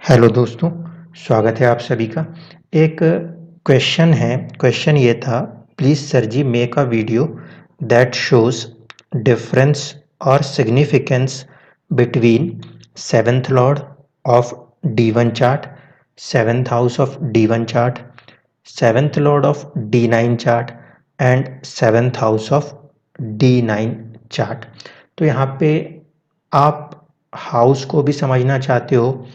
Hello दोस्तों, स्वागत है आप सभी का। एक क्वेश्चन ये था, प्लीज़ सर जी make a video that shows difference और significance between seventh lord of D1 chart, seventh house of D1 chart, seventh lord of D9 chart and seventh house of D9 chart. तो यहाँ पे आप house को भी समझना चाहते हो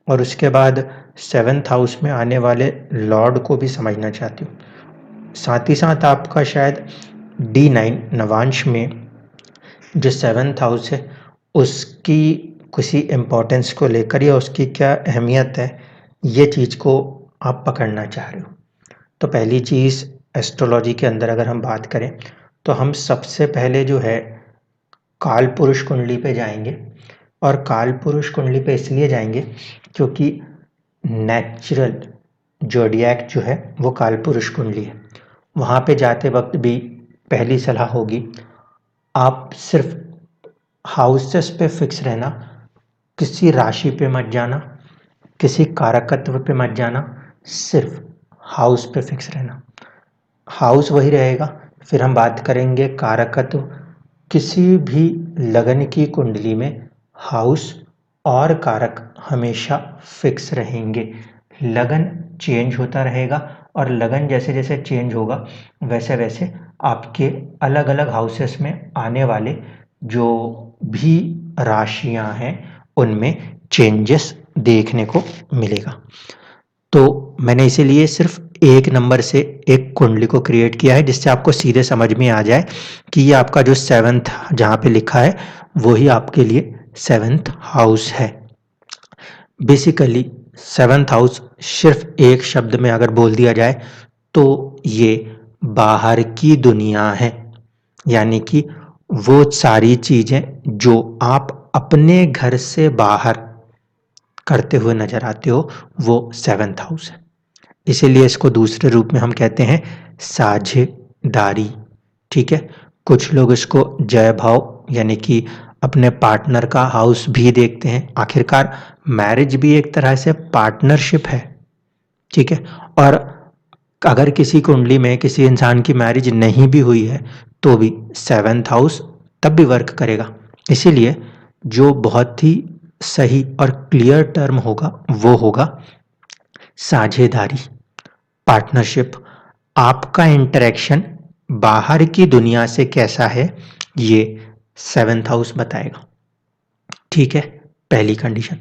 और उसके बाद सेवेंथ हाउस में आने वाले लॉर्ड को भी समझना चाहते हो। साथ ही साथ आपका शायद D9 नवांश में जो सेवेंथ हाउस है उसकी किसी इम्पोर्टेंस को लेकर या उसकी क्या अहमियत है, ये चीज़ को आप पकड़ना चाह रहे हो। तो पहली चीज़, एस्ट्रोलॉजी के अंदर अगर हम बात करें तो हम सबसे पहले जो है काल पुरुष कुंडली पे जाएंगे। और काल पुरुष कुंडली पे इसलिए जाएंगे क्योंकि नेचुरल ज़ोडिएक जो है वो काल पुरुष कुंडली है। वहाँ पे जाते वक्त भी पहली सलाह होगी, आप सिर्फ हाउसेस पे फिक्स रहना, किसी राशि पे मत जाना, किसी कारकत्व पे मत जाना, सिर्फ हाउस पे फिक्स रहना। हाउस वही रहेगा। फिर हम बात करेंगे कारकत्व। किसी भी लगन की कुंडली में हाउस और कारक हमेशा फिक्स रहेंगे। लगन चेंज होता रहेगा और लगन जैसे जैसे चेंज होगा वैसे वैसे आपके अलग अलग हाउसेस में आने वाले जो भी राशियां हैं उनमें चेंजेस देखने को मिलेगा। तो मैंने इसीलिए सिर्फ एक नंबर से एक कुंडली को क्रिएट किया है जिससे आपको सीधे समझ में आ जाए कि ये आपका जो सेवेंथ जहाँ पे लिखा है वही आपके लिए सेवेंथ हाउस है। बेसिकली सेवेंथ हाउस सिर्फ एक शब्द में अगर बोल दिया जाए तो ये बाहर की दुनिया है, यानी कि वो सारी चीजें जो आप अपने घर से बाहर करते हुए नजर आते हो वो सेवेंथ हाउस है। इसीलिए इसको दूसरे रूप में हम कहते हैं साझेदारी। ठीक है, कुछ लोग इसको जय भाव यानी कि अपने पार्टनर का हाउस भी देखते हैं। आखिरकार मैरिज भी एक तरह से पार्टनरशिप है। ठीक है, और अगर किसी कुंडली में किसी इंसान की मैरिज नहीं भी हुई है तो भी सेवेंथ हाउस तब भी वर्क करेगा। इसीलिए जो बहुत ही सही और क्लियर टर्म होगा वो होगा साझेदारी, पार्टनरशिप। आपका इंटरेक्शन बाहर की दुनिया से कैसा है ये सेवेंथ हाउस बताएगा। ठीक है, पहली कंडीशन।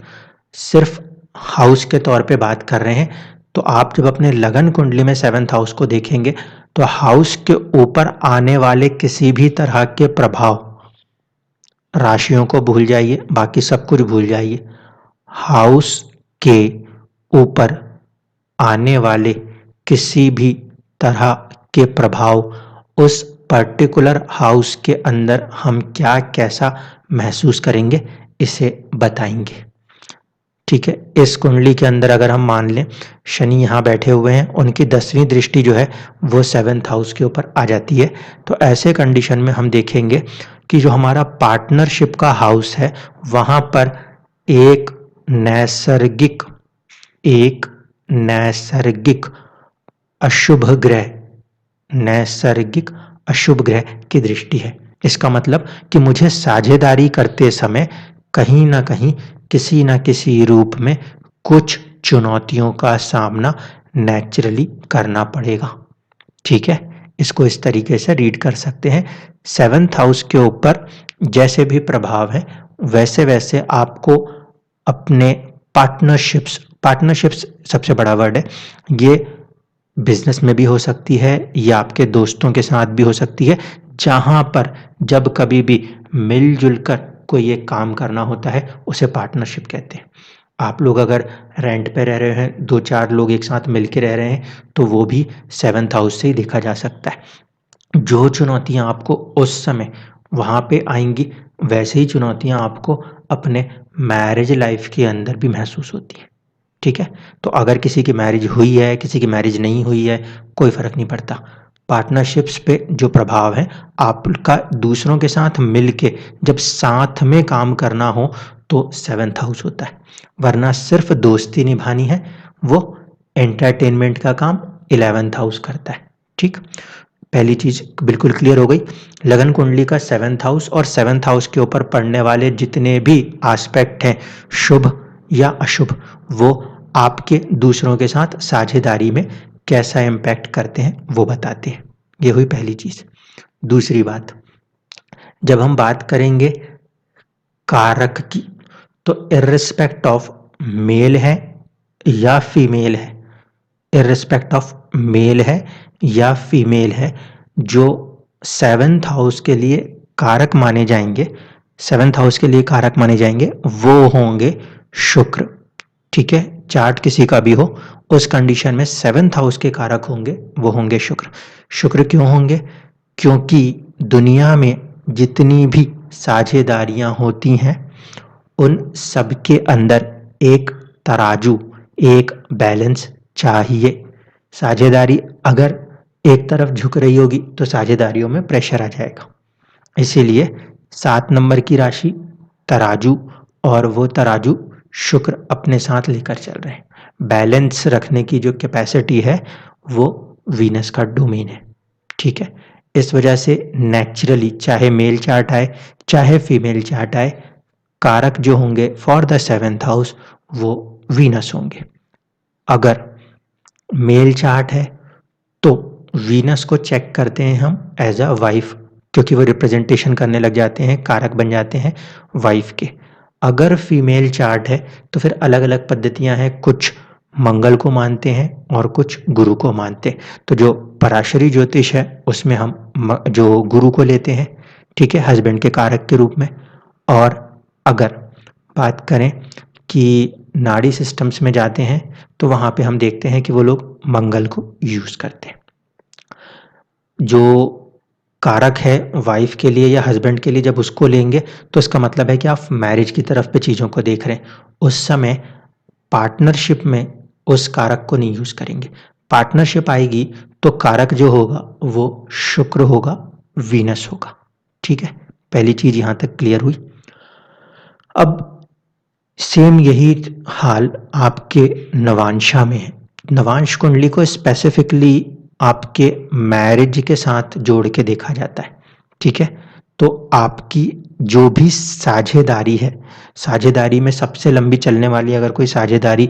सिर्फ हाउस के तौर पे बात कर रहे हैं तो आप जब अपने लगन कुंडली में सेवेंथ हाउस को देखेंगे तो हाउस के ऊपर आने वाले किसी भी तरह के प्रभाव, राशियों को भूल जाइए, बाकी सब कुछ भूल जाइए। हाउस के ऊपर आने वाले किसी भी तरह के प्रभाव उस पर्टिकुलर हाउस के अंदर हम क्या कैसा महसूस करेंगे इसे बताएंगे। ठीक है, इस कुंडली के अंदर अगर हम मान लें शनि यहाँ बैठे हुए हैं, उनकी 10वीं दृष्टि जो है वो सेवेंथ हाउस के ऊपर आ जाती है। तो ऐसे कंडीशन में हम देखेंगे कि जो हमारा पार्टनरशिप का हाउस है वहाँ पर एक नैसर्गिक एक नैसर्गिक अशुभ ग्रह नैसर्गिक अशुभ ग्रह की दृष्टि है। इसका मतलब कि मुझे साझेदारी करते समय कहीं ना कहीं किसी ना किसी रूप में कुछ चुनौतियों का सामना नेचुरली करना पड़ेगा। ठीक है, इसको इस तरीके से रीड कर सकते हैं। सेवेंथ हाउस के ऊपर जैसे भी प्रभाव है वैसे वैसे आपको अपने पार्टनरशिप्स सबसे बड़ा वर्ड है। ये बिजनेस में भी हो सकती है या आपके दोस्तों के साथ भी हो सकती है, जहां पर जब कभी भी मिलजुल कर कोई एक काम करना होता है उसे पार्टनरशिप कहते हैं। आप लोग अगर रेंट पे रह रहे हैं, दो चार लोग एक साथ मिलके रह रहे हैं तो वो भी सेवेंथ हाउस से ही देखा जा सकता है। जो चुनौतियां आपको उस समय वहां पे आएंगी वैसे ही चुनौतियां आपको अपने मैरिज लाइफ के अंदर भी महसूस होती है। ठीक है, तो अगर किसी की मैरिज हुई है, किसी की मैरिज नहीं हुई है, कोई फर्क नहीं पड़ता। पार्टनरशिप्स पे जो प्रभाव है, आपका दूसरों के साथ मिलके जब साथ में काम करना हो तो 7th हाउस होता है, वरना सिर्फ दोस्ती निभानी है वो एंटरटेनमेंट का काम 11th हाउस करता है। ठीक, पहली चीज बिल्कुल क्लियर हो गई। लगन कुंडली का 7th हाउस और 7th हाउस के ऊपर पड़ने वाले जितने भी एस्पेक्ट हैं, शुभ या अशुभ, वो आपके दूसरों के साथ साझेदारी में कैसा इम्पैक्ट करते हैं वो बताते हैं। ये हुई पहली चीज। दूसरी बात, जब हम बात करेंगे कारक की, तो इर्रिस्पेक्ट ऑफ मेल है या फीमेल है, इर्रिस्पेक्ट ऑफ मेल है या फीमेल है, जो 7th हाउस के लिए कारक माने जाएंगे, 7th हाउस के लिए कारक माने जाएंगे, वो होंगे शुक्र। ठीक है, चार्ट किसी का भी हो, उस कंडीशन में 7th हाउस के कारक होंगे वो होंगे शुक्र। शुक्र क्यों होंगे? क्योंकि दुनिया में जितनी भी साझेदारियां होती हैं उन सबके अंदर एक तराजू, एक बैलेंस चाहिए। साझेदारी अगर एक तरफ झुक रही होगी तो साझेदारियों में प्रेशर आ जाएगा। इसीलिए 7 नंबर की राशि तराजू, और वो तराजू शुक्र अपने साथ लेकर चल रहे हैं। बैलेंस रखने की जो कैपेसिटी है वो वीनस का डोमेन है। ठीक है, इस वजह से नेचुरली चाहे मेल चार्ट आए चाहे फीमेल चार्ट आए, कारक जो होंगे फॉर द 7th हाउस वो वीनस होंगे। अगर मेल चार्ट है तो वीनस को चेक करते हैं हम एज अ वाइफ, क्योंकि वो रिप्रेजेंटेशन करने लग जाते हैं, कारक बन जाते हैं वाइफ के। अगर फीमेल चार्ट है तो फिर अलग अलग पद्धतियां हैं, कुछ मंगल को मानते हैं और कुछ गुरु को मानते हैं। तो जो पराशरी ज्योतिष है उसमें हम जो गुरु को लेते हैं, ठीक है, हस्बैंड के कारक के रूप में। और अगर बात करें कि नाड़ी सिस्टम्स में जाते हैं तो वहाँ पे हम देखते हैं कि वो लोग मंगल को यूज़ करते हैं। जो कारक है वाइफ के लिए या हस्बैंड के लिए, जब उसको लेंगे तो इसका मतलब है कि आप मैरिज की तरफ पे चीज़ों को देख रहे हैं। उस समय पार्टनरशिप में उस कारक को नहीं यूज़ करेंगे। पार्टनरशिप आएगी तो कारक जो होगा वो शुक्र होगा, वीनस होगा। ठीक है, पहली चीज़ यहाँ तक क्लियर हुई। अब सेम यही हाल आपके नवांशा में है। नवांश कुंडली को स्पेसिफिकली आपके मैरिज के साथ जोड़ के देखा जाता है। ठीक है, तो आपकी जो भी साझेदारी है, साझेदारी में सबसे लंबी चलने वाली अगर कोई साझेदारी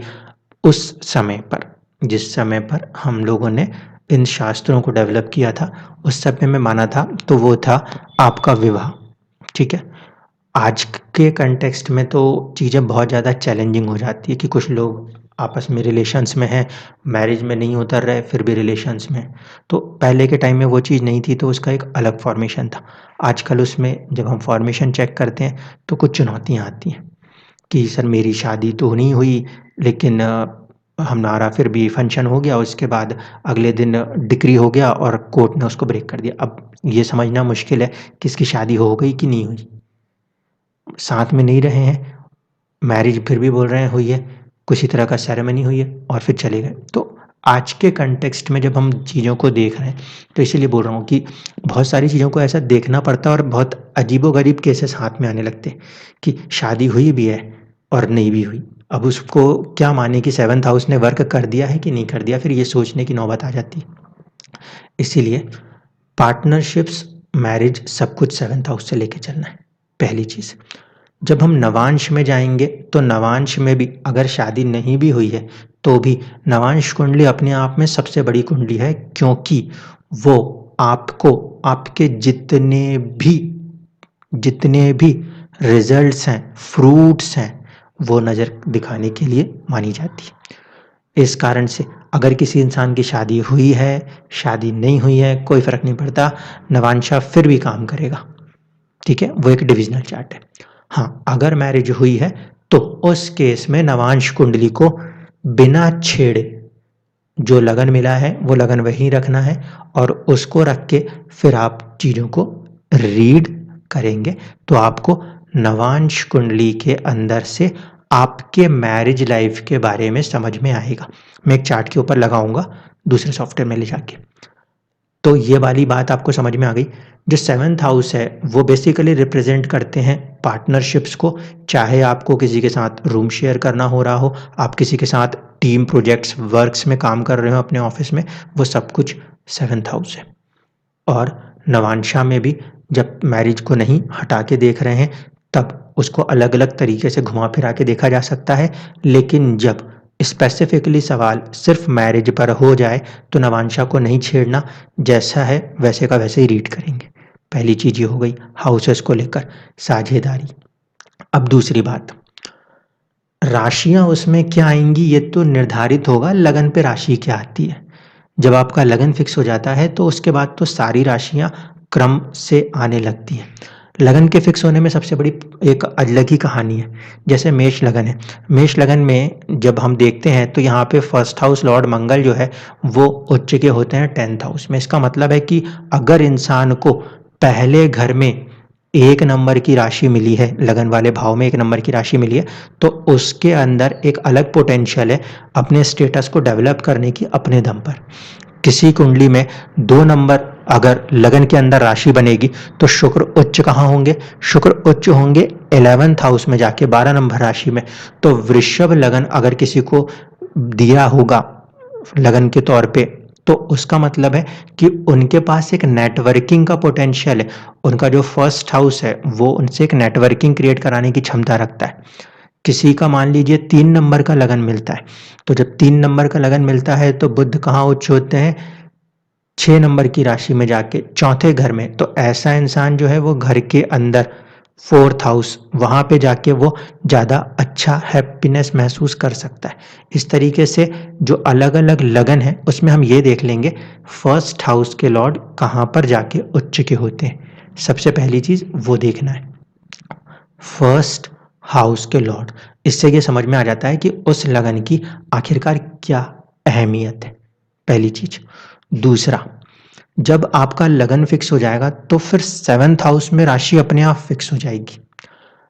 उस समय पर, जिस समय पर हम लोगों ने इन शास्त्रों को डेवलप किया था, उस समय में माना था, तो वो था आपका विवाह। ठीक है, आज के कंटेक्स्ट में तो चीज़ें बहुत ज़्यादा चैलेंजिंग हो जाती है कि कुछ लोग आपस में रिलेशंस में हैं, मैरिज में नहीं उतर रहे फिर भी रिलेशंस में। तो पहले के टाइम में वो चीज़ नहीं थी तो उसका एक अलग फॉर्मेशन था। आजकल उसमें जब हम फॉर्मेशन चेक करते हैं तो कुछ चुनौतियाँ आती हैं कि सर मेरी शादी तो नहीं हुई, लेकिन हमारा फिर भी फंक्शन हो गया, उसके बाद अगले दिन डिक्री हो गया और कोर्ट ने उसको ब्रेक कर दिया। अब ये समझना मुश्किल है कि इसकी शादी हो गई कि नहीं हुई। साथ में नहीं रहे हैं, मैरिज फिर भी बोल रहे हैं हुई है, किसी तरह का सेरेमनी हुई है और फिर चले गए। तो आज के कंटेक्स्ट में जब हम चीज़ों को देख रहे हैं तो इसीलिए बोल रहा हूँ कि बहुत सारी चीज़ों को ऐसा देखना पड़ता है और बहुत अजीबोगरीब केसेस हाथ में आने लगते हैं कि शादी हुई भी है और नहीं भी हुई। अब उसको क्या माने कि 7th हाउस ने वर्क कर दिया है कि नहीं कर दिया, फिर ये सोचने की नौबत आ जाती है। इसीलिए पार्टनरशिप्स, मैरिज, सब कुछ 7th हाउस से लेके चलना है, पहली चीज़। जब हम नवांश में जाएंगे तो नवांश में भी अगर शादी नहीं भी हुई है तो भी नवांश कुंडली अपने आप में सबसे बड़ी कुंडली है, क्योंकि वो आपको आपके जितने भी रिजल्ट्स हैं, फ्रूट्स हैं, वो नज़र दिखाने के लिए मानी जाती है। इस कारण से अगर किसी इंसान की शादी हुई है, शादी नहीं हुई है, कोई फर्क नहीं पड़ता, नवांशा फिर भी काम करेगा। ठीक है, वो एक डिविजनल चार्ट है। हाँ, अगर मैरिज हुई है तो उस केस में नवांश कुंडली को बिना छेड़े जो लगन मिला है वो लगन वहीं रखना है और उसको रख के फिर आप चीज़ों को रीड करेंगे तो आपको नवांश कुंडली के अंदर से आपके मैरिज लाइफ के बारे में समझ में आएगा। मैं एक चार्ट के ऊपर लगाऊंगा दूसरे सॉफ्टवेयर में ले जाके। तो ये वाली बात आपको समझ में आ गई। जो 7th हाउस है वो बेसिकली रिप्रेजेंट करते हैं पार्टनरशिप्स को, चाहे आपको किसी के साथ रूम शेयर करना हो रहा हो, आप किसी के साथ टीम प्रोजेक्ट्स वर्क्स में काम कर रहे हो अपने ऑफिस में, वो सब कुछ 7th हाउस है। और नवांशा में भी जब मैरिज को नहीं हटा के देख रहे हैं तब उसको अलग अलग तरीके से घुमा फिरा के देखा जा सकता है, लेकिन जब स्पेसिफिकली सवाल सिर्फ मैरिज पर हो जाए तो नवांशा को नहीं छेड़ना, जैसा है वैसे का वैसे ही रीड करेंगे। पहली चीज ये हो गई हाउसेस को लेकर साझेदारी। अब दूसरी बात, राशियां उसमें क्या आएंगी ये तो निर्धारित होगा लगन पे राशि क्या आती है। जब आपका लगन फिक्स हो जाता है तो उसके बाद तो सारी राशियां क्रम से आने लगती हैं। लगन के फिक्स होने में सबसे बड़ी एक अलग ही कहानी है। जैसे मेष लगन है, मेष लगन में जब हम देखते हैं तो यहाँ पे फर्स्ट हाउस लॉर्ड मंगल जो है वो उच्च के होते हैं 10th हाउस में। इसका मतलब है कि अगर इंसान को पहले घर में एक नंबर की राशि मिली है, लगन वाले भाव में एक नंबर की राशि मिली है, तो उसके अंदर एक अलग पोटेंशियल है अपने स्टेटस को डेवलप करने की अपने दम पर। किसी कुंडली में 2 नंबर अगर लगन के अंदर राशि बनेगी तो शुक्र उच्च कहाँ होंगे? शुक्र उच्च होंगे 11th हाउस में जाके 12 नंबर राशि में। तो वृषभ लगन अगर किसी को दिया होगा लगन के तौर पे तो उसका मतलब है कि उनके पास एक नेटवर्किंग का पोटेंशियल है। उनका जो फर्स्ट हाउस है वो उनसे एक नेटवर्किंग क्रिएट कराने की क्षमता रखता है। किसी का मान लीजिए 3 नंबर का लगन मिलता है, तो जब 3 नंबर का लगन मिलता है तो बुध कहाँ उच्च होते हैं? 6 नंबर की राशि में जाके चौथे घर में। तो ऐसा इंसान जो है वो घर के अंदर 4th हाउस वहाँ पे जाके वो ज़्यादा अच्छा हैप्पीनेस महसूस कर सकता है। इस तरीके से जो अलग-अलग लगन है उसमें हम ये देख लेंगे फर्स्ट हाउस के लॉर्ड कहाँ पर जाके उच्च के होते हैं। सबसे पहली चीज़ वो देखना है फर्स्ट हाउस के लॉर्ड। इससे ये समझ में आ जाता है कि उस लगन की आखिरकार क्या अहमियत है, पहली चीज। दूसरा, जब आपका लगन फिक्स हो जाएगा तो फिर 7th हाउस में राशि अपने आप फिक्स हो जाएगी।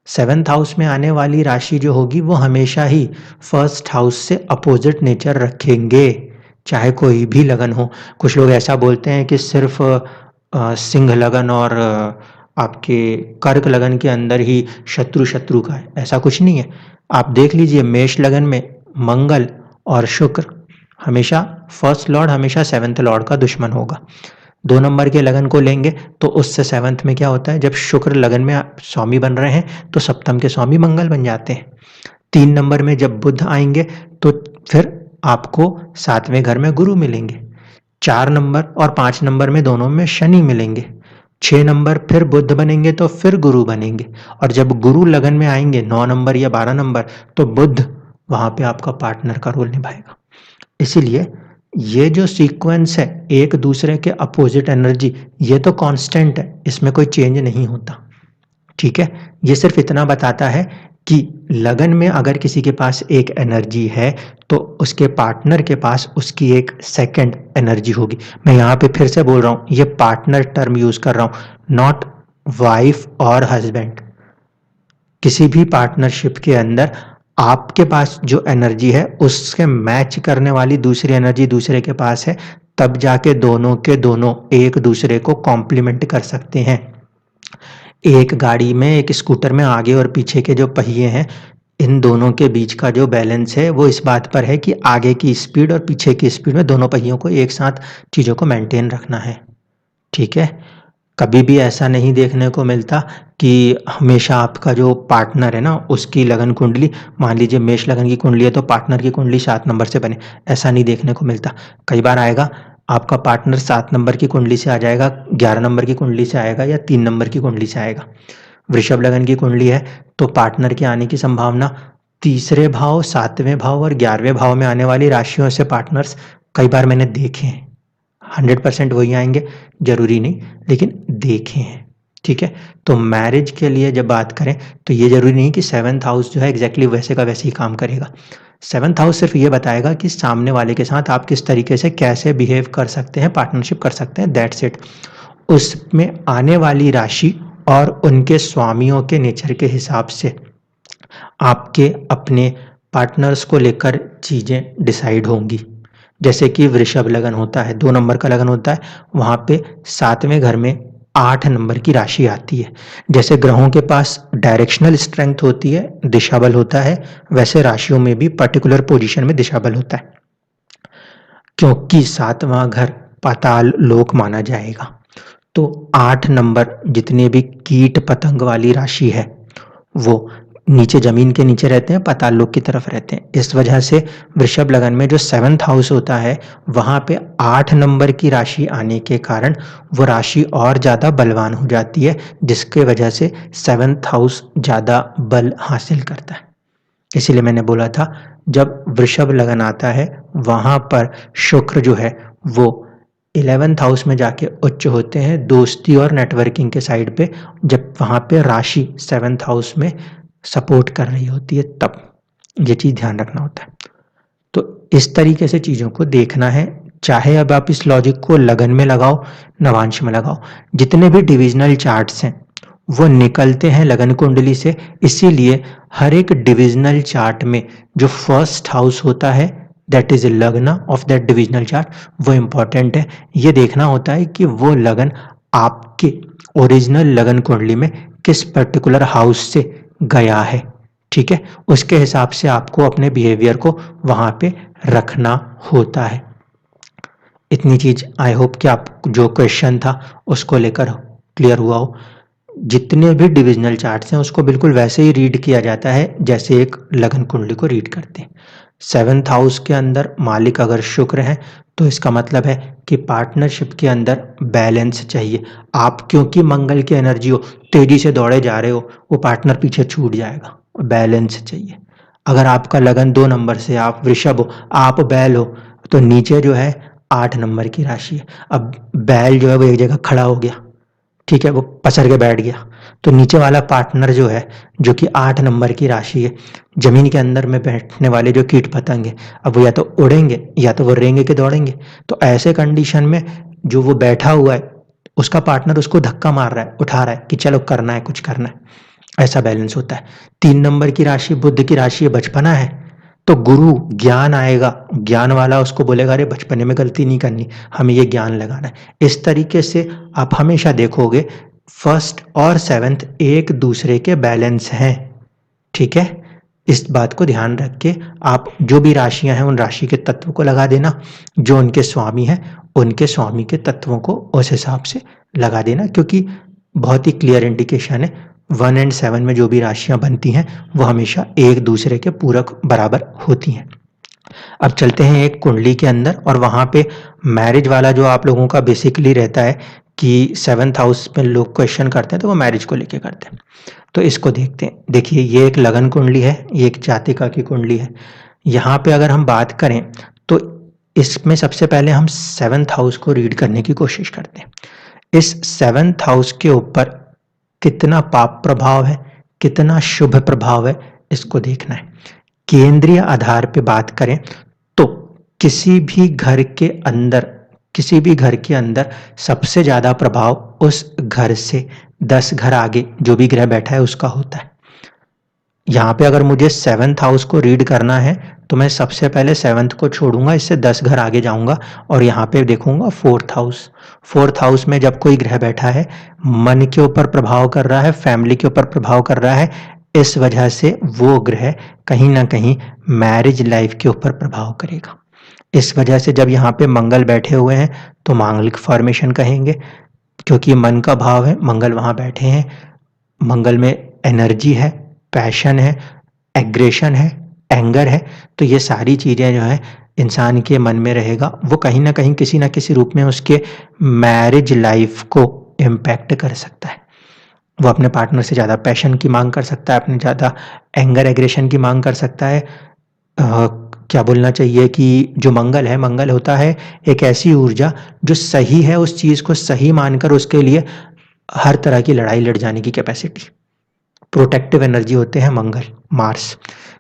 7th हाउस में आने वाली राशि जो होगी वो हमेशा ही फर्स्ट हाउस से अपोजिट नेचर रखेंगे, चाहे कोई भी लगन हो। कुछ लोग ऐसा बोलते हैं कि सिर्फ सिंह लगन और आपके कर्क लगन के अंदर ही शत्रु शत्रु का है, ऐसा कुछ नहीं है। आप देख लीजिए मेष लगन में मंगल और शुक्र हमेशा फर्स्ट लॉर्ड हमेशा 7th लॉर्ड का दुश्मन होगा। 2 नंबर के लगन को लेंगे तो उससे 7th में क्या होता है, जब शुक्र लगन में स्वामी बन रहे हैं तो सप्तम के स्वामी मंगल बन जाते हैं। 3 नंबर में जब बुध आएंगे तो फिर आपको 7वें घर में गुरु मिलेंगे। 4 नंबर और 5 नंबर में दोनों में शनि मिलेंगे। 6 नंबर फिर बुध बनेंगे तो फिर गुरु बनेंगे। और जब गुरु लगन में आएंगे 9 नंबर या 12 नंबर तो बुध वहां पे आपका पार्टनर का रोल निभाएगा। इसीलिए ये जो सीक्वेंस है एक दूसरे के अपोजिट एनर्जी, ये तो कांस्टेंट है, इसमें कोई चेंज नहीं होता। ठीक है, ये सिर्फ इतना बताता है कि लगन में अगर किसी के पास एक एनर्जी है तो उसके पार्टनर के पास उसकी एक सेकंड एनर्जी होगी। मैं यहाँ पे फिर से बोल रहा हूँ, ये पार्टनर टर्म यूज कर रहा हूँ, नॉट वाइफ और हस्बैंड। किसी भी पार्टनरशिप के अंदर आपके पास जो एनर्जी है उसके मैच करने वाली दूसरी एनर्जी दूसरे के पास है, तब जाके दोनों के दोनों एक दूसरे को कॉम्प्लीमेंट कर सकते हैं। एक गाड़ी में एक स्कूटर में आगे और पीछे के जो पहिए हैं, इन दोनों के बीच का जो बैलेंस है वो इस बात पर है कि आगे की स्पीड और पीछे की स्पीड में दोनों पहियों को एक साथ चीज़ों को मेंटेन रखना है। ठीक है, कभी भी ऐसा नहीं देखने को मिलता कि हमेशा आपका जो पार्टनर है ना उसकी लगन कुंडली, मान लीजिए मेष लगन की कुंडली है तो पार्टनर की कुंडली 7 नंबर से बने, ऐसा नहीं देखने को मिलता। कई बार आएगा आपका पार्टनर 7 नंबर की कुंडली से आ जाएगा, 11 नंबर की कुंडली से आएगा या 3 नंबर की कुंडली से आएगा। वृषभ लगन की कुंडली है तो पार्टनर के आने की संभावना तीसरे भाव, 7वें भाव और 11वें भाव में आने वाली राशियों से पार्टनर्स कई बार मैंने देखे हैं। 100% वही आएंगे जरूरी नहीं, लेकिन देखे हैं। ठीक है, तो मैरिज के लिए जब बात करें तो ये जरूरी नहीं कि 7th हाउस जो है एग्जैक्टली वैसे का वैसे ही काम करेगा। 7th हाउस सिर्फ ये बताएगा कि सामने वाले के साथ आप किस तरीके से कैसे बिहेव कर सकते हैं, पार्टनरशिप कर सकते हैं, दैट्स इट। उसमें आने वाली राशि और उनके स्वामियों के नेचर के हिसाब से आपके अपने पार्टनर्स को लेकर चीजें डिसाइड होंगी। जैसे कि वृषभ लगन होता है, 2 नंबर का लगन होता है, वहाँ पे 7वें घर में 8 नंबर की राशि आती है। जैसे ग्रहों के पास डायरेक्शनल स्ट्रेंथ होती है, दिशा बल होता है, वैसे राशियों में भी पर्टिकुलर पोजीशन में दिशा बल होता है। क्योंकि 7वां घर पाताल लोक माना जाएगा, तो 8 नंबर जितने भी कीट पतंग वाली राशि है, वो नीचे जमीन के नीचे रहते हैं, पाताल लोक की तरफ रहते हैं। इस वजह से वृषभ लगन में जो 7th हाउस होता है, वहाँ पे 8 नंबर की राशि आने के कारण वो राशि और ज़्यादा बलवान हो जाती है, जिसके वजह से 7th हाउस ज़्यादा बल हासिल करता है। इसीलिए मैंने बोला था, जब वृषभ लगन आता है, वहाँ पर शुक्र जो है वो 11th हाउस में जाके उच्च होते हैं, दोस्ती और नेटवर्किंग के साइड पे, जब वहाँ पे राशि 7th हाउस में सपोर्ट कर रही होती है तब। ये चीज़ ध्यान रखना होता है। तो इस तरीके से चीज़ों को देखना है, चाहे अब आप इस लॉजिक को लगन में लगाओ, नवांश में लगाओ। जितने भी डिविजनल चार्ट्स हैं, वो निकलते हैं लगन कुंडली से, इसीलिए हर एक डिविजनल चार्ट में जो फर्स्ट हाउस होता है, दैट इज लग्न ऑफ दैट डिविजनल चार्ट, वो इम्पॉर्टेंट है। ये देखना होता है कि वो लगन आपके ओरिजिनल लगन कुंडली में किस पर्टिकुलर हाउस से गया है, ठीक है। उसके हिसाब से आपको अपने बिहेवियर को वहाँ पे रखना होता है। इतनी चीज़ आई होप कि आप जो क्वेश्चन था उसको लेकर क्लियर हुआ हो। जितने भी डिविजनल चार्ट्स हैं उसको बिल्कुल वैसे ही रीड किया जाता है जैसे एक लगन कुंडली को रीड करते हैं। 7th हाउस के अंदर मालिक अगर शुक्र है तो इसका मतलब है कि पार्टनरशिप के अंदर बैलेंस चाहिए। आप क्योंकि मंगल की एनर्जी हो, तेजी से दौड़े जा रहे हो, वो पार्टनर पीछे छूट जाएगा। बैलेंस चाहिए। अगर आपका लगन 2 नंबर से, आप वृषभ हो, आप बैल हो, तो नीचे जो है 8 नंबर की राशि है। अब बैल जो है वो एक जगह खड़ा हो गया, ठीक है, वो पसर के बैठ गया, तो नीचे वाला पार्टनर जो है, जो कि 8 नंबर की राशि है, जमीन के अंदर में बैठने वाले जो कीट पतंग है, अब वो या तो उड़ेंगे या तो वो रेंगे के दौड़ेंगे। तो ऐसे कंडीशन में जो वो बैठा हुआ है, उसका पार्टनर उसको धक्का मार रहा है, उठा रहा है कि चलो करना है, कुछ करना है। ऐसा बैलेंस होता है। 3 नंबर की राशि बुध की राशि है, बचपना है, तो गुरु ज्ञान आएगा, ज्ञान वाला उसको बोलेगा अरे बचपने में गलती नहीं करनी, हमें ये ज्ञान लगाना है। इस तरीके से आप हमेशा देखोगे फर्स्ट और 7th एक दूसरे के बैलेंस हैं, ठीक है। इस बात को ध्यान रख के आप जो भी राशियां हैं उन राशि के तत्व को लगा देना, जो उनके स्वामी हैं उनके स्वामी के तत्वों को उस हिसाब से लगा देना, क्योंकि बहुत ही क्लियर इंडिकेशन है 1 एंड 7 में जो भी राशियां बनती हैं वो हमेशा एक दूसरे के पूरक बराबर होती हैं। अब चलते हैं एक कुंडली के अंदर, और वहाँ पे मैरिज वाला जो आप लोगों का बेसिकली रहता है कि 7th हाउस में लोग क्वेश्चन करते हैं, तो वो मैरिज को लेके करते हैं। तो इसको देखते हैं। देखिए, ये एक लगन कुंडली है, ये एक जातिका की कुंडली है। यहाँ पे अगर हम बात करें तो इसमें सबसे पहले हम 7th हाउस को रीड करने की कोशिश करते हैं। इस 7th हाउस के ऊपर कितना पाप प्रभाव है, कितना शुभ प्रभाव है, इसको देखना है। केंद्रीय आधार पे बात करें तो किसी भी घर के अंदर, किसी भी घर के अंदर सबसे ज़्यादा प्रभाव उस घर से 10 घर आगे जो भी ग्रह बैठा है उसका होता है। यहाँ पे अगर मुझे 7th हाउस को रीड करना है तो मैं सबसे पहले 7th को छोड़ूंगा, इससे 10 घर आगे जाऊंगा और यहाँ पे देखूंगा 4th हाउस। 4th हाउस में जब कोई ग्रह बैठा है, मन के ऊपर प्रभाव कर रहा है, फैमिली के ऊपर प्रभाव कर रहा है, इस वजह से वो ग्रह कहीं ना कहीं मैरिज लाइफ के ऊपर प्रभाव करेगा। इस वजह से जब यहाँ पे मंगल बैठे हुए हैं तो मांगलिक फॉर्मेशन कहेंगे, क्योंकि मन का भाव है, मंगल वहाँ बैठे हैं। मंगल में एनर्जी है, पैशन है, एग्रेशन है, एंगर है, तो ये सारी चीज़ें जो है इंसान के मन में रहेगा, वो कहीं ना कहीं किसी ना किसी रूप में उसके मैरिज लाइफ को इम्पैक्ट कर सकता है। वो अपने पार्टनर से ज़्यादा पैशन की मांग कर सकता है, अपने ज़्यादा एंगर एग्रेशन की मांग कर सकता है। क्या बोलना चाहिए कि जो मंगल है, मंगल होता है एक ऐसी ऊर्जा जो सही है, उस चीज़ को सही मानकर उसके लिए हर तरह की लड़ाई लड़ जाने की कैपेसिटी। प्रोटेक्टिव एनर्जी होते हैं मंगल, मार्स।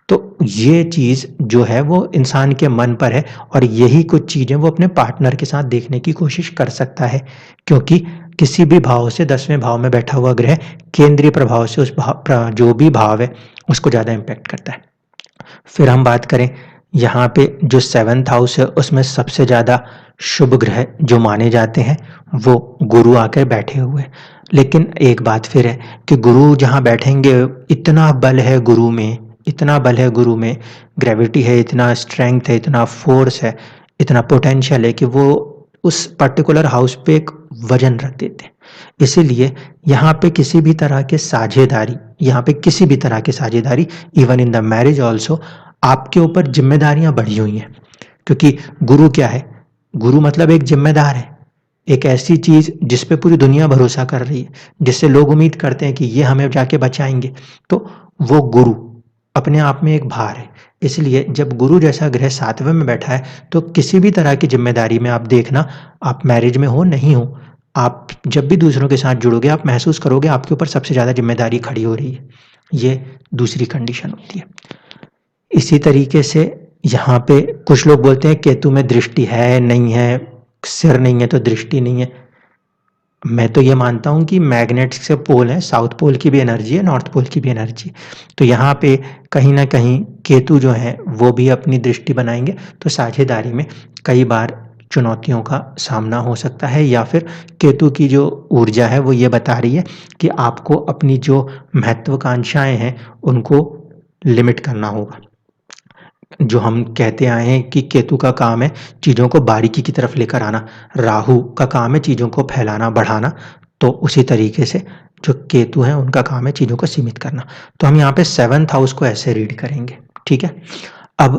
तो ये चीज़ जो है वो इंसान के मन पर है, और यही कुछ चीज़ें वो अपने पार्टनर के साथ देखने की कोशिश कर सकता है, क्योंकि किसी भी भाव से 10वें भाव में बैठा हुआ ग्रह केंद्रीय प्रभाव से उस भाव जो भी भाव है उसको ज़्यादा इम्पैक्ट करता है। फिर हम बात करें यहाँ पे जो 7th हाउस है उसमें सबसे ज़्यादा शुभ ग्रह जो माने जाते हैं वो गुरु आकर बैठे हुए हैं। लेकिन एक बात फिर है कि गुरु जहाँ बैठेंगे इतना बल है गुरु में, इतना बल है गुरु में, ग्रेविटी है, इतना स्ट्रेंथ है, इतना फोर्स है, इतना पोटेंशियल है कि वो उस पर्टिकुलर हाउस पे एक वजन रख देते हैं। इसीलिए यहाँ पे किसी भी तरह के साझेदारी, यहाँ पे किसी भी तरह की साझेदारी, even in the marriage also, आपके ऊपर जिम्मेदारियां बढ़ी हुई हैं। क्योंकि गुरु क्या है? गुरु मतलब एक जिम्मेदार है, एक ऐसी चीज जिस पे पूरी दुनिया भरोसा कर रही है, जिससे लोग उम्मीद करते हैं कि ये हमें जाके बचाएंगे। तो वो गुरु अपने आप में एक भार है। इसलिए जब गुरु जैसा ग्रह 7वें में बैठा है तो किसी भी तरह की जिम्मेदारी में आप देखना, आप मैरिज में हो नहीं हो, आप जब भी दूसरों के साथ जुड़ोगे आप महसूस करोगे आपके ऊपर सबसे ज़्यादा जिम्मेदारी खड़ी हो रही है। ये दूसरी कंडीशन होती है। इसी तरीके से यहाँ पे कुछ लोग बोलते हैं केतु में दृष्टि है, नहीं है, सिर नहीं है तो दृष्टि नहीं है। मैं तो ये मानता हूँ कि मैग्नेट्स के पोल हैं, साउथ पोल की भी एनर्जी है, नॉर्थ पोल की भी एनर्जी। तो यहाँ पे कहीं न कहीं केतु जो हैं वो भी अपनी दृष्टि बनाएँगे, तो साझेदारी में कई बार चुनौतियों का सामना हो सकता है, या फिर केतु की जो ऊर्जा है वो ये बता रही है कि आपको अपनी जो महत्वाकांक्षाएँ हैं उनको लिमिट करना होगा। जो हम कहते आए हैं कि केतु का काम है चीज़ों को बारीकी की तरफ लेकर आना, राहु का काम है चीज़ों को फैलाना, बढ़ाना, तो उसी तरीके से जो केतु हैं उनका काम है चीज़ों को सीमित करना। तो हम यहाँ पे 7th हाउस को ऐसे रीड करेंगे, ठीक है? अब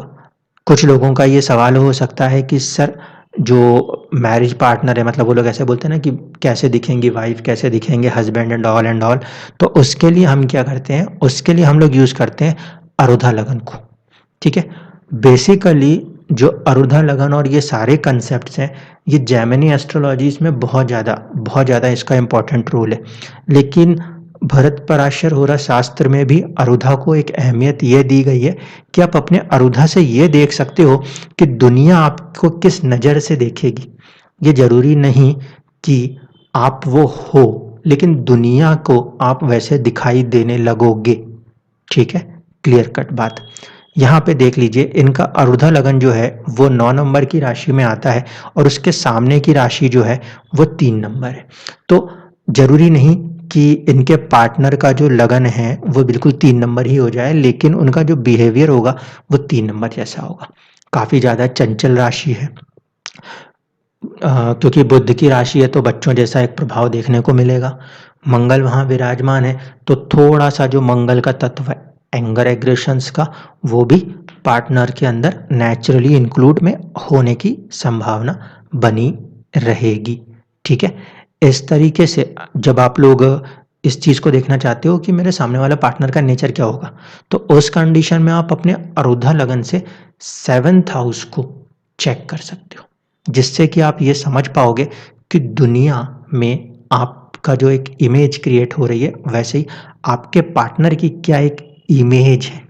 कुछ लोगों का ये सवाल हो सकता है कि सर जो मैरिज पार्टनर है, मतलब वो लोग ऐसे बोलते हैं ना कि कैसे दिखेंगी वाइफ, कैसे दिखेंगे हस्बैंड एंड ऑल, तो उसके लिए हम क्या करते हैं, उसके लिए हम लोग यूज़ करते हैं अरुधा लगन को, ठीक है? बेसिकली जो अरुधा लगन और ये सारे कंसेप्ट्स हैं, ये जेमिनी एस्ट्रोलॉजीज़ में बहुत ज़्यादा इसका इम्पोर्टेंट रोल है। लेकिन भरत पराशर होरा शास्त्र में भी अरुधा को एक अहमियत ये दी गई है कि आप अपने अरुधा से ये देख सकते हो कि दुनिया आपको किस नज़र से देखेगी। ये ज़रूरी नहीं कि आप वो हो, लेकिन दुनिया को आप वैसे दिखाई देने लगोगे, ठीक है? क्लियर कट बात। यहाँ पे देख लीजिए इनका अरुधा लगन जो है वो 9 नंबर की राशि में आता है और उसके सामने की राशि जो है वो 3 नंबर है। तो ज़रूरी नहीं कि इनके पार्टनर का जो लगन है वो बिल्कुल 3 नंबर ही हो जाए, लेकिन उनका जो बिहेवियर होगा वो 3 नंबर जैसा होगा। काफ़ी ज़्यादा चंचल राशि है। क्योंकि बुध की राशि है तो बच्चों जैसा एक प्रभाव देखने को मिलेगा। मंगल वहाँ विराजमान है तो थोड़ा-सा जो मंगल का तत्व है, एंगर एग्रेशंस का, वो भी पार्टनर के अंदर नेचुरली इंक्लूड में होने की संभावना बनी रहेगी, ठीक है? इस तरीके से जब आप लोग इस चीज़ को देखना चाहते हो कि मेरे सामने वाला पार्टनर का नेचर क्या होगा, तो उस कंडीशन में आप अपने अरुधा लगन से 7th हाउस को चेक कर सकते हो, जिससे कि आप ये समझ पाओगे कि दुनिया में आपका जो एक इमेज क्रिएट हो रही है, वैसे ही आपके पार्टनर की क्या एक इमेज है।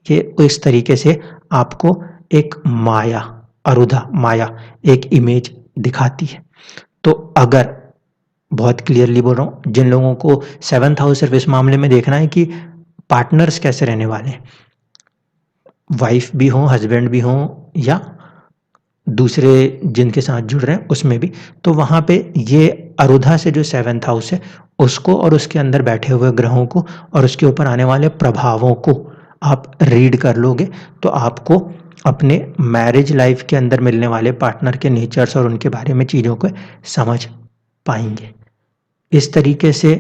ये इस तरीके से आपको एक माया, अरुधा माया एक इमेज दिखाती है। तो अगर बहुत क्लियरली बोल रहा हूँ, जिन लोगों को 7th हाउस सिर्फ इस मामले में देखना है कि पार्टनर्स कैसे रहने वाले हैं, वाइफ भी हो, हस्बैंड भी हो, या दूसरे जिनके साथ जुड़ रहे हैं उसमें भी, तो वहाँ पे ये अरुधा से जो 7th हाउस है उसको और उसके अंदर बैठे हुए ग्रहों को और उसके ऊपर आने वाले प्रभावों को आप रीड कर लोगे तो आपको अपने मैरिज लाइफ के अंदर मिलने वाले पार्टनर के नेचर्स और उनके बारे में चीज़ों को समझ पाएंगे। इस तरीके से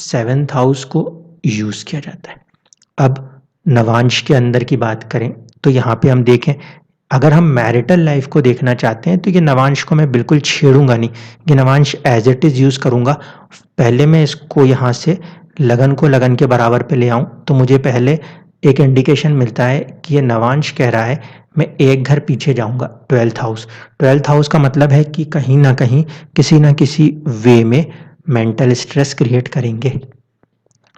7th हाउस को यूज़ किया जाता है। अब नवांश के अंदर की बात करें तो यहाँ पे हम देखें, अगर हम मैरिटल लाइफ को देखना चाहते हैं तो ये नवांश को मैं बिल्कुल छेड़ूंगा नहीं, ये नवांश एज इट इज़ यूज़ करूंगा। पहले मैं इसको यहाँ से लगन को लगन के बराबर पे ले आऊं तो मुझे पहले एक इंडिकेशन मिलता है कि ये नवांश कह रहा है मैं एक घर पीछे जाऊंगा, 12th हाउस। 12th हाउस का मतलब है कि कहीं ना कहीं किसी ना किसी वे में मेंटल स्ट्रेस क्रिएट करेंगे।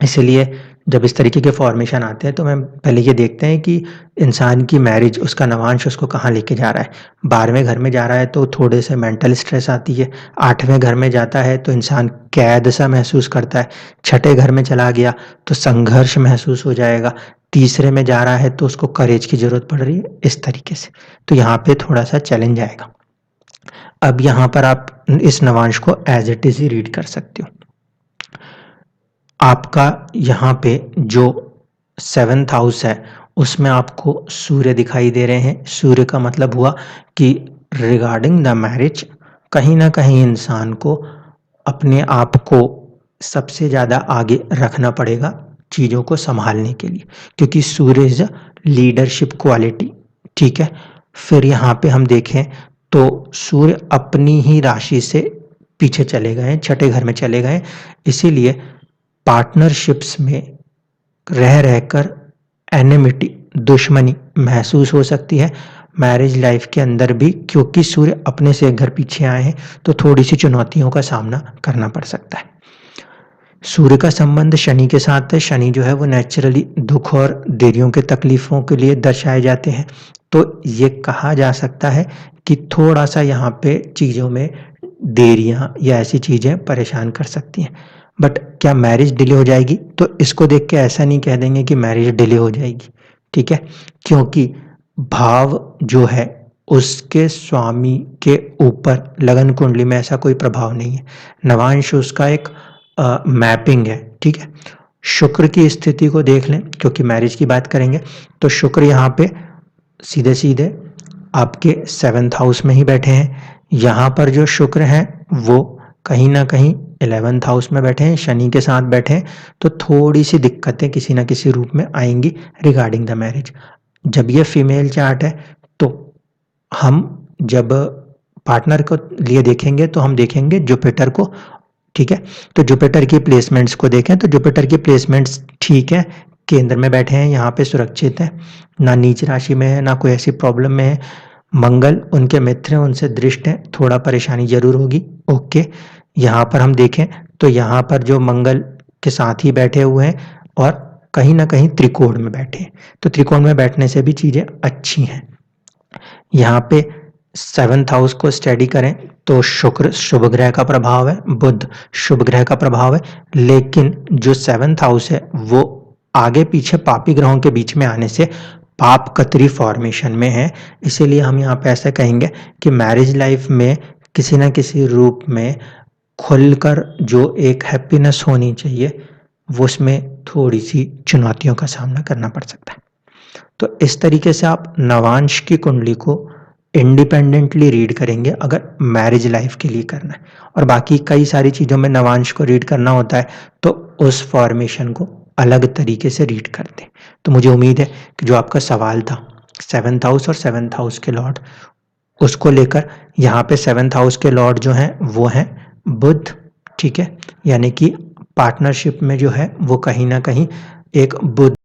इसलिए जब इस तरीके के फॉर्मेशन आते हैं तो मैं पहले ये देखते हैं कि इंसान की मैरिज, उसका नवांश उसको कहाँ लेके जा रहा है। 12वें घर में जा रहा है तो थोड़े से मेंटल स्ट्रेस आती है। 8वें घर में जाता है तो इंसान कैद सा महसूस करता है। छठे घर में चला गया तो संघर्ष महसूस हो जाएगा। तीसरे में जा रहा है तो उसको करेज की ज़रूरत पड़ रही है, इस तरीके से। तो यहाँ पे थोड़ा-सा चैलेंज आएगा। अब यहाँ पर आप इस नवांश को as it is he read कर सकते हो। आपका यहाँ पे जो 7th हाउस है, उसमें आपको सूर्य दिखाई दे रहे हैं। सूर्य का मतलब हुआ कि रिगार्डिंग द मैरिज कहीं न कहीं इंसान को अपने आप को सबसे ज़्यादा आगे रखना पड़ेगा चीज़ों को सँभालने के लिए, क्योंकि सूर्य इज़ अ लीडरशिप क्वालिटी, ठीक है? फिर यहाँ पे हम देखें तो सूर्य अपनी ही राशि से पीछे चले गए हैं, छठे घर में चले गए हैं। इसीलिए पार्टनरशिप्स में रह रहकर एनिमिटी, दुश्मनी महसूस हो सकती है मैरिज लाइफ के अंदर भी, क्योंकि सूर्य अपने से एक घर पीछे आए हैं, तो थोड़ी-सी चुनौतियों का सामना करना पड़ सकता है। सूर्य का संबंध शनि के साथ है। शनि जो है वो नेचुरली दुःख और देरियों के तकलीफ़ों के लिए दर्शाए जाते हैं। तो ये कहा जा सकता है कि थोड़ा-सा यहाँ पे चीज़ों में देरियाँ या ऐसी चीज़ें परेशान कर सकती हैं। बट क्या मैरिज डिले हो जाएगी? तो इसको देख के ऐसा नहीं कह देंगे कि मैरिज डिले हो जाएगी, ठीक है? क्योंकि भाव जो है उसके स्वामी के ऊपर लगन कुंडली में ऐसा कोई प्रभाव नहीं है। नवांश उसका एक मैपिंग है, ठीक है? शुक्र की स्थिति को देख लें, क्योंकि मैरिज की बात करेंगे, तो शुक्र यहाँ पे सीधे-सीधे आपके 7th हाउस में ही बैठे हैं। यहाँ पर जो शुक्र हैं वो कहीं न कहीं 11th हाउस में बैठे हैं, शनि के साथ बैठे हैं, तो थोड़ी-सी दिक्कतें किसी न किसी रूप में आएँगी रिगार्डिंग द मैरिज। जब ये फीमेल चार्ट है, तो हम जब पार्टनर को लिए देखेंगे तो हम देखेंगे जुपिटर को, ठीक है? तो जुपिटर की प्लेसमेंट्स को देखें तो जुपिटर की प्लेसमेंट्स ठीक है, केंद्र में बैठे हैं, यहाँ पे सुरक्षित हैं, ना नीच राशि में है, ना कोई ऐसी प्रॉब्लम में है। मंगल उनके मित्र हैं, उनसे दृष्ट हैं, थोड़ा परेशानी ज़रूर होगी, ओके। यहाँ पर हम देखें तो यहाँ पर जो मंगल के साथ ही बैठे हुए हैं और कहीं न कहीं त्रिकोण में बैठे हैं, तो त्रिकोण में बैठने से भी चीज़ें अच्छी हैं। यहाँ पे 7th हाउस को स्टडी करें तो शुक्र शुभ ग्रह का प्रभाव है, बुध शुभ ग्रह का प्रभाव है, लेकिन जो 7th हाउस है वो आगे पीछे पापी ग्रहों के बीच में आने से पाप कतरी फॉर्मेशन में है। इसीलिए हम यहाँ पे ऐसे कहेंगे कि मैरिज लाइफ में किसी न किसी रूप में खुलकर जो एक हैप्पीनेस होनी चाहिए, वो उसमें थोड़ी-सी चुनौतियों का सामना करना पड़ सकता है। तो इस तरीके से आप नवांश की कुंडली को इंडिपेंडेंटली रीड करेंगे अगर मैरिज लाइफ के लिए करना है, और बाकी कई सारी चीज़ों में नवांश को रीड करना होता है तो उस फॉर्मेशन को अलग तरीके से रीड करते हैं। तो मुझे उम्मीद है कि जो आपका सवाल था 7th हाउस और 7th हाउस के लॉर्ड, उसको लेकर यहाँ पे 7th हाउस के लॉर्ड जो हैं वो हैं बुध, ठीक है? यानी कि पार्टनरशिप में जो है वो कहीं न कहीं एक बुध